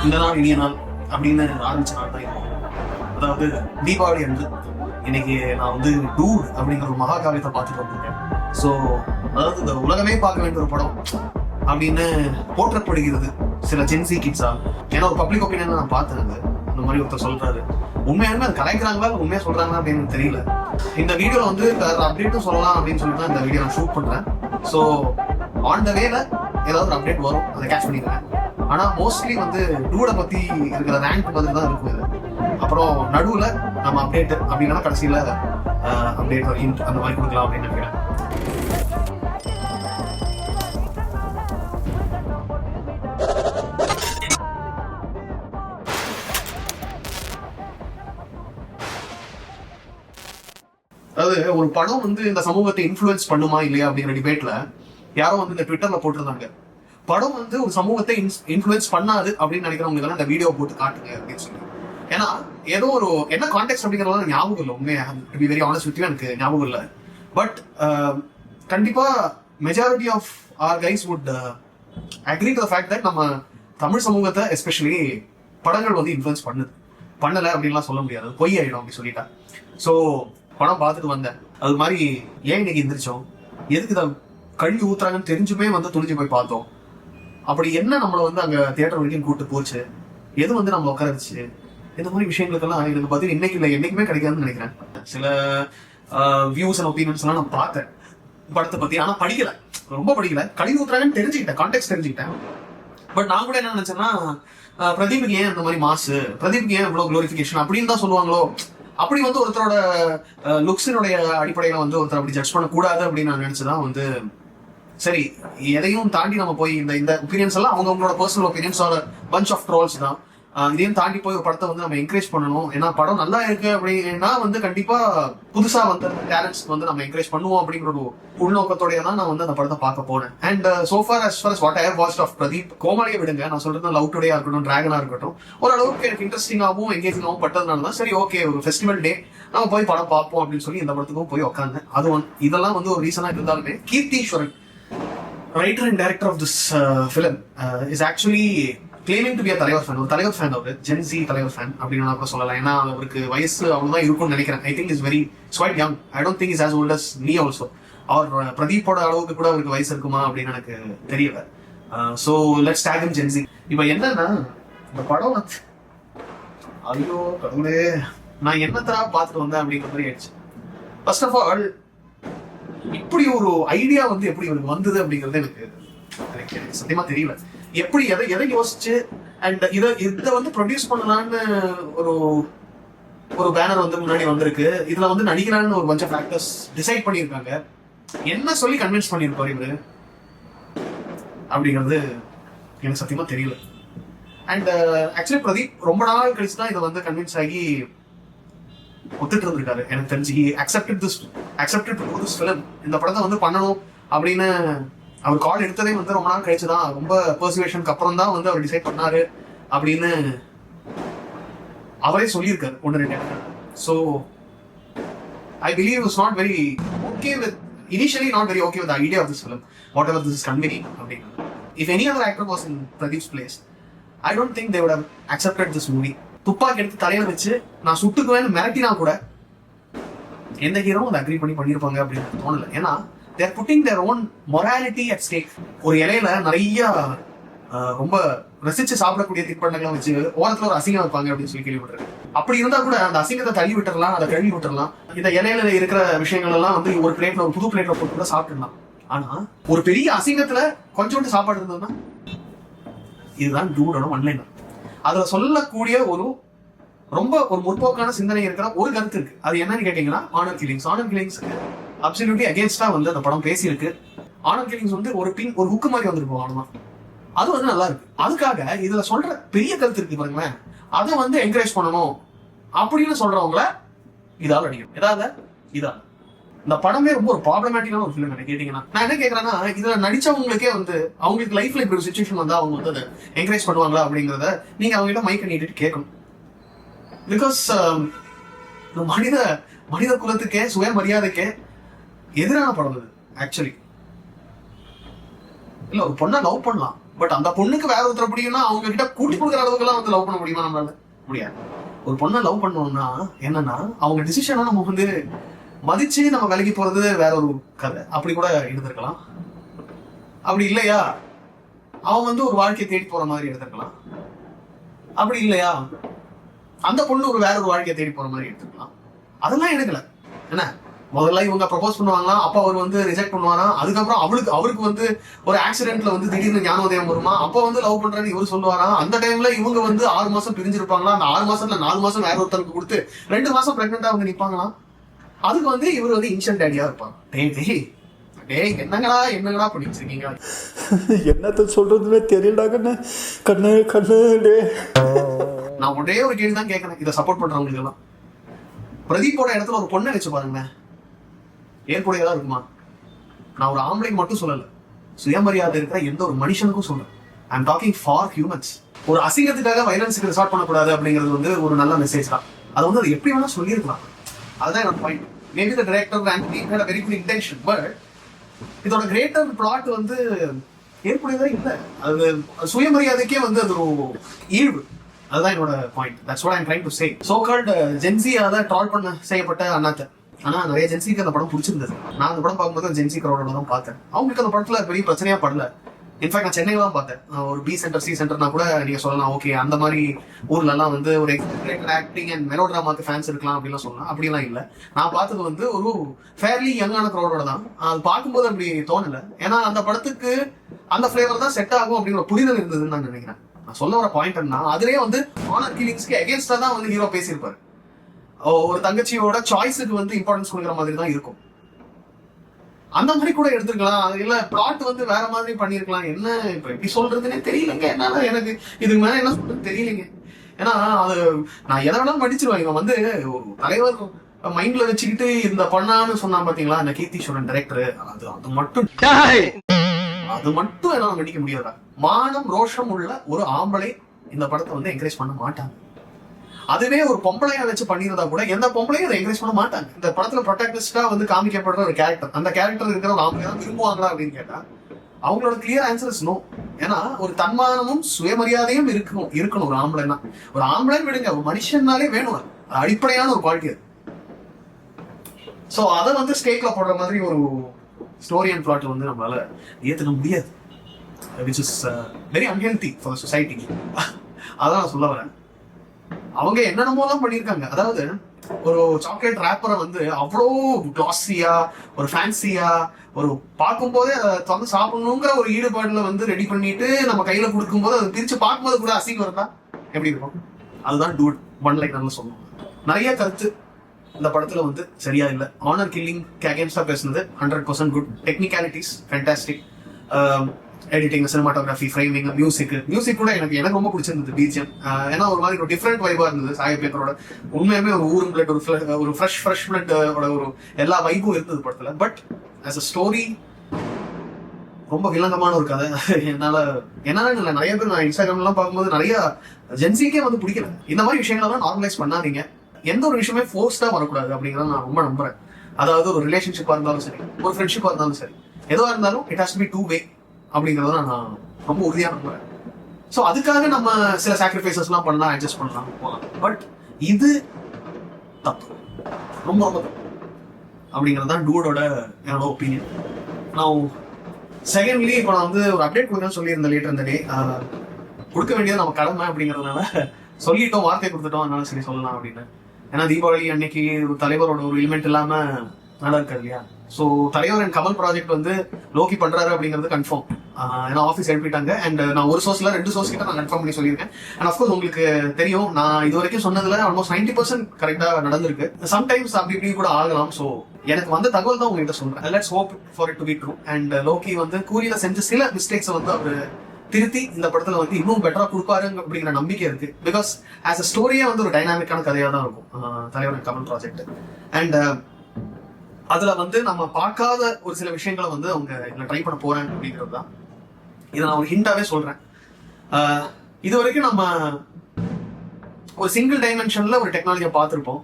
இந்த நாள் இனிய நாள் அப்படின்னு ஆரம்பிச்ச நாள் தான் இது. அதாவது தீபாவளி அன்று இன்னைக்கு நான் வந்து டூட் அப்படிங்கிற ஒரு மகாகாவியத்தை பார்த்துட்டு வந்திருக்கேன். ஸோ அதாவது இந்த உலகமே பார்க்க வேண்டிய ஒரு படம் அப்படின்னு போற்றப்படுகிறது சில ஜென்சி கிட்ஸா. ஏன்னா ஒரு பப்ளிக் ஒப்பீனியன் நான் பார்த்தேன். அந்த மாதிரி ஒருத்தர் சொல்றாரு. உண்மையாலுமே அது கலைக்கிறாங்களா உண்மையா சொல்றாங்களா அப்படின்னு தெரியல. இந்த வீடியோல வந்து வேற அப்டேட்டும் சொல்லலாம் அப்படின்னு சொல்லிட்டு தான் இந்த வீடியோ நான் ஷூட் பண்றேன். ஸோ ஆன் த வேல ஏதாவது ஒரு அப்டேட் வரும், அதை கேட்ச் பண்ணிக்கிறேன். ஆனா மோஸ்ட்லி வந்து டூடை பத்தி இருக்கிற ரேங்க் மாதிரி தான் இருக்கும் இது. அப்புறம் நடுவுல நம்ம அப்டேட் அப்படின்னா கடைசியில அப்டேட் ஹிண்ட் அந்த மாதிரி கொடுக்கலாம் அப்படின்னு நினைக்கிறேன். அதாவது ஒரு படம் வந்து இந்த சமூகத்தை இன்ஃப்ளூயன்ஸ் பண்ணுமா இல்லையா அப்படிங்கிற டிபேட்ல யாரோ வந்து இந்த ட்விட்டர்ல போட்டிருந்தாங்க, படம் வந்து ஒரு சமூகத்தை இன்ஃப்ளூயன்ஸ் பண்ணாது அப்படின்னு நினைக்கிறவங்களுக்கு அந்த வீடியோ போட்டு காட்டுங்க அப்படின்னு சொல்லி. ஏன்னா ஏதோ ஒரு என்ன கான்டெக்ட் அப்படிங்கிறத ஞாபகம் இல்லை. உண்மையா to be very honest with you எனக்கு ஞாபகம் இல்லை. பட் கண்டிப்பா majority of our guys would agree to the fact that நம்ம தமிழ் சமூகத்தை எஸ்பெஷலி படங்கள் வந்து இன்ஃப்ளூயன்ஸ் பண்ணலை அப்படின்லாம் சொல்ல முடியாது, பொய் ஆயிடும் அப்படி சொல்லிட்டா. ஸோ படம் பார்த்துட்டு வந்தேன். அது மாதிரி ஏன் இன்னைக்கு எந்திரிச்சோம், எதுக்கு இதை கழுவி ஊத்துறாங்கன்னு தெரிஞ்சுமே வந்து துணிஞ்சு போய் பார்த்தோம். அப்படி என்ன நம்மளை வந்து அங்கே தியேட்டர் வரைக்கும் கூப்பிட்டு போச்சு, எது வந்து நம்ம உட்காரச்சு, இந்த மாதிரி விஷயங்களுக்கெல்லாம் எனக்கு பதில் இன்னைக்கு இல்லை என்னைக்குமே கிடைக்காதுன்னு நினைக்கிறேன். சில வியூஸ் அண்ட் ஒப்பீனியன்ஸ் எல்லாம் நான் பார்த்தேன் படத்தை பத்தி, ஆனா படிக்கல, ரொம்ப படிக்கல. கழுவி ஊத்துறாங்கன்னு தெரிஞ்சுக்கிட்டேன், கான்டெக்ட் தெரிஞ்சுக்கிட்டேன். பட் நான் கூட என்ன நினைச்சேன்னா, பிரதீப்புக்கு ஏன் இந்த மாதிரி மாசு, பிரதீப்புக்கு ஏன் இவ்வளவு குளோரிஃபிகேஷன் அப்படின்னு தான் சொல்லுவாங்களோ. அப்படி வந்து ஒருத்தரோட லுக்ஸினுடைய அடிப்படையில வந்து ஒருத்தர் அப்படி ஜட்ஜ் பண்ணக்கூடாது அப்படின்னு நான் நினைச்சுதான் வந்து சரி எதையும் தாண்டி நம்ம போய் இந்த ஒப்பீனியன்ஸ் எல்லாம் அவங்களோட personal opinions or bunch of trolls தான். இதையும் தாண்டி போய் ஒரு படத்தை வந்து நம்ம என்கரேஜ் பண்ணணும். ஏன்னா படம் நல்லா இருக்கு அப்படின்னா வந்து கண்டிப்பா புதுசா வந்து டேலண்ட்ஸ்க்கு வந்து நம்ம என்கரேஜ் பண்ணுவோம் அப்படிங்கிற ஒரு உள்நோக்கத்தோடய தான் நான் வந்து அந்த படத்தை பார்க்க போனேன். And so far as far as what I have watched of Pradeep, கோமாளியை விடுங்க, நான் சொல்றது லவ் டுடேயா இருக்கட்டும், டிராகனா இருக்கட்டும், ஓரளவுக்கு எனக்கு இன்ட்ரெஸ்டிங்காகவும் எங்கேஜிங்காகவும் பட்டதுனால தான் சரி ஓகே ஒரு ஃபெஸ்டிவல் டே நம்ம போய் படம் பார்ப்போம் அப்படின்னு சொல்லி இந்த படத்துக்கும் போய் உட்காந்தேன். அது இதெல்லாம் வந்து ஒரு ரீசனா இருந்தாலுமே Keertheeswaran, writer and director of this film, is actually claiming to be a தலைவர் ஃபேன். ஒரு தலைவர் ஃபேன், அவர் ஜென்சி தலைவர் ஃபேன் அப்படின்னு நான் கூட சொல்லலாம். ஏன்னா அவருக்கு வயசு அவ்வளவுதான் இருக்கும்னு நினைக்கிறேன். I think is very quite young. I don't think is as old as me also. அவர் பிரதீப்போட அளவுக்கு கூட அவருக்கு வயசு இருக்குமா அப்படின்னு எனக்கு தெரியல. So let's take him Gen Z. இப்போ என்னன்னா இந்த படம் ஐயோ கடவுளே நான் என்னத்தரா பார்த்துட்டு வந்தேன் அப்படிங்கிற மாதிரி ஆயிடுச்சு. ஃபர்ஸ்ட் ஆஃப் ஆல் இப்படி ஒரு ஐடியா வந்து எப்படி இவருக்கு வந்தது அப்படிங்கிறது எனக்கு சத்தியமா தெரியல. எப்படி எதை யோசிச்சு அண்ட் இதை வந்து ப்ரொடியூஸ் பண்ணலான்னு ஒரு பேனர் வந்து முன்னாடி வந்திருக்கு. இதுல வந்து நடிகரான்னு ஒரு பஞ்ச் ஆஃப் ஃபேக்டர்ஸ் டிசைட் பண்ணியிருக்காங்க. என்ன சொல்லி கன்வின்ஸ் பண்ணியிருப்பாரு இவரு அப்படிங்கிறது எனக்கு சத்தியமா தெரியல. அண்ட் ஆக்சுவலி பிரதீப் ரொம்ப நாள் கழிச்சு தான் இதை வந்து கன்வின்ஸ் ஆகி ஒத்துட்டு இருந்திருக்காரு எனக்கு தெரிஞ்சு. அக்செப்டட் திஸ் ஃபிலிம், இந்த படத்தை வந்து பண்ணணும் அப்படின்னு அவர் கால் எடுத்ததே வந்து ரொம்ப நாள் கழிச்சுதான், ரொம்ப பர்சுவேஷனுக்கு அப்புறம் தான் வந்து அவர் டிசைட் பண்ணாரு அப்படின்னு அவரே சொல்லியிருக்காரு ஒன்று ரெண்டு இடத்துல. So I believe is not very okay with initially not very okay with the idea of this film, whatever this is conveying. If any other actor was in Pradeep's place, I don't think they would have accepted this movie. துப்பாக்கி எடுத்து தலையில வச்சு நான் சுட்டுக்குவேன்னு மிரட்டினா கூட எந்த hero அதை agri பண்ணிருப்பாங்க அப்படின்னு தோணல. ஏன்னா they are putting their own morality at stake. ஒரு இலையில நிறைய ரொம்ப ரசிச்சு சாப்பிடக்கூடிய தின்பண்டங்களை வச்சு ஓரத்துல ஒரு அசிங்கம் வைப்பாங்க அப்படின்னு சொல்லி கேள்விப்பட்டிருக்கேன். அப்படி இருந்தா கூட அந்த அசிங்கத்தை தள்ளி விட்டுறலாம், அதை கழுவி விட்டுறலாம். இந்த இலையில இருக்கிற விஷயங்கள் எல்லாம் வந்து ஒரு பிளேட்ல ஒரு புது பிளேட்ல போட்டு கூட சாப்பிட்டுலாம். ஆனா ஒரு பெரிய அசிங்கத்துல கொஞ்சோண்டு சாப்பாடு இருந்ததுன்னா இதுதான் டூடோட ஒன்லைன். அதுல சொல்லக்கூடிய ரொம்ப ஒரு முற்போக்கான சிந்தனை இருக்கிற ஒரு கருத்து இருக்கு. அது என்னன்னு கேட்டீங்கன்னா ஆனர் கில்லிங்ஸ் அப்சல்யூட்லி அகேன்ஸ்டா வந்து அந்த படம் பேசியிருக்கு. ஆனர் கில்லிங்ஸ் வந்து ஒரு ஹுக்கு மாதிரி வந்துருக்கும் அவ்வளவுதான். அது வந்து நல்லா இருக்கு. அதுக்காக இதுல சொல்ற பெரிய கருத்து இருக்கு பாருங்களேன், அதை வந்து என்கரேஜ் பண்ணணும் அப்படின்னு சொல்றவங்கள இதால அடிக்கணும். இதால இந்த படமே ரொம்ப ஒரு ப்ராப்ளமேட்டிக்கான ஒரு ஃபிலிம். என்ன கேட்டீங்கன்னா நான் என்ன கேட்கறேன்னா, இதுல நடிச்சவங்களுக்கே வந்து அவங்களுக்கு லைஃப்ல இப்படி ஒரு சிச்சுவேஷன் வந்தா அவங்க வந்து அதை என்கரேஜ் பண்ணுவாங்களா அப்படிங்கிறத நீங்க அவங்க கிட்ட மைக்க நீட்டிட்டு கேட்கணும். பிகாஸ் மனித குலத்துக்கே சுயமரியாதைக்கே எதிரான படம் இது ஆக்சுவலி. இல்ல ஒரு பொண்ணை லவ் பண்ணலாம், பட் அந்த பொண்ணுக்கு வேற ஒருத்தர் பிடிக்கும்னா அவங்க கிட்ட கூட்டி கொடுக்குற அளவுக்கு எல்லாம் வந்து லவ் பண்ண முடியுமா நம்மளால? முடியாது. ஒரு பொண்ணை லவ் பண்ணோம்னா என்னன்னா அவங்க டிசிஷனை நம்ம வந்து மதிச்சு நம்ம விலகி போறது வேற ஒரு கதை. அப்படி கூட இருந்திருக்கலாம். அப்படி இல்லையா அவன் வந்து ஒரு வாழ்க்கையை தேடி போற மாதிரி எடுத்துக்கலாம். அப்படி இல்லையா அந்த பொண்ணு வேற ஒரு வாழ்க்கையை தேடி போற மாதிரி எடுத்துக்கலாம். அதெல்லாம் எடுக்கல. என்ன முதல்ல இவங்க ப்ரொபோஸ் பண்ணுவாங்களாம், அப்ப அவர் வந்து ரிஜெக்ட் பண்ணுவாராம். அதுக்கப்புறம் அவருக்கு வந்து ஒரு ஆக்சிடென்ட்ல வந்து திடீர்னு ஞானோதயம் வருமா, அப்ப வந்து லவ் பண்றேன்னு இவர் சொல்லுவாராம். அந்த டைம்ல இவங்க வந்து 6 மாசம் பிரிஞ்சிருப்பாங்களா, அந்த 6 மாசத்துல 4 மாசம் வேற ஒருத்தருக்கு கொடுத்து 2 மாசம் பிரெக்னெண்டா வந்து நிப்பாங்களாம். அதுக்கு வந்து இவர் வந்து இன்ஷியல் டேடியா இருப்பாங்க. டேய் என்னங்கடா பண்ணிட்டு இருக்கீங்க? என்னத்த சொல்றதுன்னு தெரியல கண்ணு கண்ணு. நான் ஒரே ஒரு கேள்வி தான் கேட்கறேன் இதை சப்போர்ட் பண்றவங்களுக்கு எல்லாம். பிரதீப்போட இடத்துல ஒரு பொண்ணை வச்சு பாருங்க, ஏற்புடையதா இருக்குமா? நான் ஒரு ஆம்பளைக்கு மட்டும் சொல்லல, சுயமரியாதை இருக்கிற எந்த ஒரு மனுஷனுக்கும் சொல்றேன். I am talking for humans. ஒரு அசிங்கத்துக்காக வயலன்ஸுக்கு ரிசார்ட் பண்ணக்கூடாது அப்படிங்கிறது வந்து ஒரு நல்ல மெசேஜ் தான். அது வந்து அது எப்படி வேணா சொல்லியிருக்கலாம். அதுதான் என்னோட point. Maybe the director had a very good intention, but இதோட கிரேட்டர் பிளாட் வந்து ஏற்புடையதா இல்லை. அது சுயமரியாதைக்கே வந்து அது ஒரு ஈழ்வு. அதுதான் என்னோட point. That's what I am trying to say. So called ஜென்சியால ட்ரால் பண்ண செய்யப்பட்ட அண்ணாத்த. ஆனா நிறைய ஜென்சிக்கு அந்த படம் பிடிச்சிருந்தது. நான் அந்த படம் பார்க்கும்போது ஜென்சி கிரௌடோட தான் பார்த்தேன். அவங்களுக்கு அந்த படத்துல பெரிய பிரச்சனையா படல. இன்ஃபேக்ட் நான் சென்னையில தான் பார்த்தேன். ஒரு பி சென்டர் சி சென்டர்னா கூட நீங்க சொல்லலாம், ஓகே அந்த மாதிரி ஊர்ல எல்லாம் வந்து ஒரு எக்ஸாக்ரேட்டட் ஆக்டிங் அண்ட் மெலோட்ராமாக்கு ஃபேன்ஸ் இருக்கலாம் அப்படிலாம் சொல்லலாம். அப்படிலாம் இல்லை. நான் பார்த்தது வந்து ஒரு ஃபேர்லி யங்கான கிரௌடோட தான். அது பார்க்கும்போது அப்படி தோணல. ஏன்னா அந்த படத்துக்கு அந்த ஃபிளேவர் தான் செட் ஆகும் அப்படிங்கிற புரிதல் இருந்ததுன்னு நான் நினைக்கிறேன். நான் சொல்ல வர பாயிண்ட் என்ன, அதுலயே வந்து ஆனர் கில்லிங்ஸ்க்கு அகேன்ஸ்டா தான் வந்து ஹீரோ பேசியிருப்பாரு. ஒரு தங்கச்சியோட சாய்ஸுக்கு வந்து இம்பார்ட்டன்ஸ் கொடுக்குற மாதிரி தான் இருக்கும். அந்த மாதிரி கூட எடுத்துக்கலாம். இல்ல பிளாட் வந்து வேற மாதிரி பண்ணிருக்கலாம். என்ன இப்ப எப்படி சொல்றதுன்னே தெரியலங்க. என்னால எனக்கு இதுக்கு மேல என்ன சொல்றது தெரியலைங்க. ஏன்னா அது நான் எதை வேணாலும் மடிச்சிருவேன். இவன் வந்து ஒரு தலைவர் மைண்ட்ல வச்சுக்கிட்டு இந்த பண்ணான்னு சொன்னா பாத்தீங்களா, இந்த கீர்த்திஸ்வரன் டைரக்டர், அது மட்டும் என்னால நடிக்க முடியாதா? மானம் ரோஷம் உள்ள ஒரு ஆம்பளை இந்த படத்தை வந்து என்கரேஜ் பண்ண மாட்டாங்க. அதுவே ஒரு பொம்பளையா வச்சு பண்ணிருந்தா கூட எந்த பொம்பளையும் அதை என்கரேஜ் பண்ண மாட்டாங்க. இந்த படத்துல ப்ரொட்டாகனிஸ்டா வந்து காமிக்கப்படுற ஒரு கேரக்டர், அந்த கேரக்டர் இருக்கிற ஒரு ஆம்பளை தான் விரும்புவாங்களா அப்படின்னு கேட்டா அவங்களோட கிளியர் ஆன்சர் இஸ் நோ. ஏன்னா ஒரு தன்மானமும் சுயமரியாதையும் இருக்கணும் ஒரு ஆம்பளைன்னா. ஒரு ஆம்பளை விடுங்க, ஒரு மனுஷன்னாலே வேணும். அது அடிப்படையான ஒரு குவாலிட்டி. அது சோ அதை வந்து ஸ்டேக்ல போடுற மாதிரி ஒரு ஸ்டோரி அண்ட் பிளாட் வந்து நம்மளால ஏத்துக்க முடியாது. Which is very unhealthy for the society. அதான் நான் சொல்ல வரேன். அவங்க என்னென்னமோலாம் பண்ணியிருக்காங்க. அதாவது ஒரு சாக்லேட் ரேப்பரை வந்து அவ்வளோ கிளாஸியா, ஒரு ஃபேன்சியா, ஒரு பார்க்கும் போதே அதை வந்து சாப்பிடணுங்கிற ஒரு ஈடுபாடுல வந்து ரெடி பண்ணிட்டு நம்ம கையில கொடுக்கும் போது அதை பிரிச்சு பார்க்கும்போது கூட அசிங்கம் இருந்தா எப்படி இருக்கும்? அதுதான் டூட் ஒன் லைக் நம்ம சொல்லணும். நிறைய கருத்து இந்த படத்துல வந்து சரியா இல்லை. ஆனர் கில்லிங் அகேன்ஸ்டா பேசுனது 100% good. Technicalities fantastic. Editing, cinematography, framing, music கூட எனக்கு ரொம்ப பிடிச்சிருந்தது. பிஜிஎம் ஏன்னா ஒரு மாதிரி ஒரு டிஃப்ரெண்ட் வைபா இருந்தது. சாயப்பேக்கரோட உண்மையுமே ஒரு ஊரும் பிளட், ஒரு ஃப்ரெஷ் பிளட்டோட ஒரு எல்லா வைப்பும் இருந்தது படத்துல. பட் ஆஸ் அ ஸ்டோரி ரொம்ப விலங்கமான ஒரு கதை. என்னால இல்லை, நிறைய பேர் நான் இன்ஸ்டாகிராம் எல்லாம் பார்க்கும்போது நிறைய ஜென்சிக்கே வந்து பிடிக்கல. இந்த மாதிரி விஷயங்கள்லாம் நார்மலைஸ் பண்ணாதீங்க. எந்த ஒரு விஷயமே ஃபோர்ஸ்டா வரக்கூடாது அப்படிங்கிறத நான் ரொம்ப நம்புறேன். அதாவது ஒரு ரிலேஷன்ஷிப்பா இருந்தாலும் சரி, ஒரு ஃப்ரெண்ட்ஷிப்பா இருந்தாலும் சரி, எதுவா இருந்தாலும் it has to be two way அப்படிங்கிறத நான் ரொம்ப உறுதியா நம்புறேன். ஸோ அதுக்காக நம்ம சில சாக்ரிஃபைசஸ் எல்லாம் பண்ணலாம், அட்ஜஸ்ட் பண்ணலாம், போகலாம். பட் இது தப்பு, ரொம்ப ரொம்ப தப்பு அப்படிங்கிறது தான் டூடோட என்னோட ஒப்பீனியன். நான் செகண்ட்லி இப்போ நான் வந்து ஒரு அப்டேட் கொடுக்கணும்னு சொல்லியிருந்தேன் லேட்டர் இந்த டே. கொடுக்க வேண்டியது நம்ம கடமை அப்படிங்கிறதுனால சொல்லிட்டோம், வார்த்தை கொடுத்துட்டோம், அதனால சரி சொல்லலாம் அப்படின்னு. ஏன்னா தீபாவளி அன்னைக்கு ஒரு தலைவரோட ஒரு எலிமெண்ட் இல்லாம நல்லா இருக்காது இல்லையா? ஸோ தலைவர் அண்ட் கமல் ப்ராஜெக்ட் வந்து லோக்கி பண்றாரு அப்படிங்கிறது கன்ஃபார்ம். ஏன்னா ஆஃபீஸ் எழுப்பிட்டாங்க. அண்ட் நான் ஒரு சோர்ஸ்ல 2 சோர்ஸ் கிட்ட நான் கன்ஃபார்ம் பண்ணி சொல்லியிருக்கேன். அண்ட் அஃப்கோர்ஸ் உங்களுக்கு தெரியும், நான் இது வரைக்கும் சொன்னதுல ஆல்மோஸ்ட் 90% கரெக்டா நடந்திருக்கு. சம்டைம்ஸ் அப்படி இப்படி கூட ஆகலாம். ஸோ எனக்கு வந்த தகவல் தான் உங்ககிட்ட சொல்றேன். Let's hope for it to be true. And Loki வந்து கூலியில செஞ்ச சில மிஸ்டேக்ஸ் வந்து அவரு திருத்தி இந்த படத்துல வந்து இன்னும் பெட்டரா கொடுப்பாரு அப்படிங்கிற நம்பிக்கை இருக்கு. பிகாஸ் ஆஸ் அ ஸ்டோரியே வந்து ஒரு டைனாமிக்கான கதையா தான் இருக்கும் தலைவர் கமல் ப்ராஜெக்ட். அண்ட் அதுல வந்து நம்ம பார்க்காத ஒரு சில விஷயங்களை வந்து அவங்க இதுல ட்ரை பண்ண போறாங்க அப்படிங்கிறது தான். இதை நான் ஒரு ஹிண்டாவே சொல்றேன். இது வரைக்கும் நம்ம ஒரு சிங்கிள் டைமென்ஷன்ல ஒரு டெக்னாலஜியை பார்த்துருப்போம்.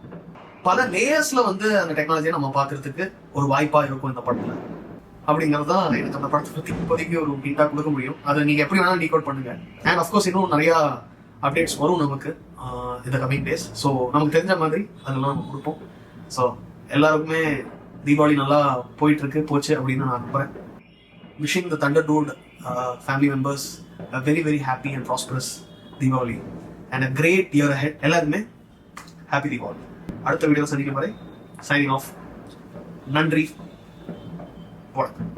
பல லேயர்ஸ்ல வந்து அந்த டெக்னாலஜியை நம்ம பார்க்கறதுக்கு ஒரு வாய்ப்பா இருக்கும் இந்த படத்துல. அப்படிங்கிறது தான் எனக்கு அந்த படத்தை பற்றி இப்போதைக்கு ஒரு ஹிண்டாக கொடுக்க முடியும். அதை நீங்கள் எப்படி வேணாலும் டீகோட் பண்ணுங்க. அண்ட் அஃப்கோர்ஸ் இன்னும் நிறையா அப்டேட்ஸ் வரும் நமக்கு இந்த கமிங் டேஸ். ஸோ நமக்கு தெரிஞ்ச மாதிரி அதெல்லாம் நம்ம கொடுப்போம். ஸோ எல்லாருக்குமே தீபாவளி நல்லா போச்சு அப்படின்னு நான் நம்புகிறேன். விஷிங் த தண்டர்டூட் family members a very very happy and prosperous Diwali and a great year ahead. எல்லாருமே ஹாப்பி தீபாவளி. அடுத்த வீடியோ சந்திக்கும் வரை சைனிங் ஆஃப். நன்றி, வணக்கம்.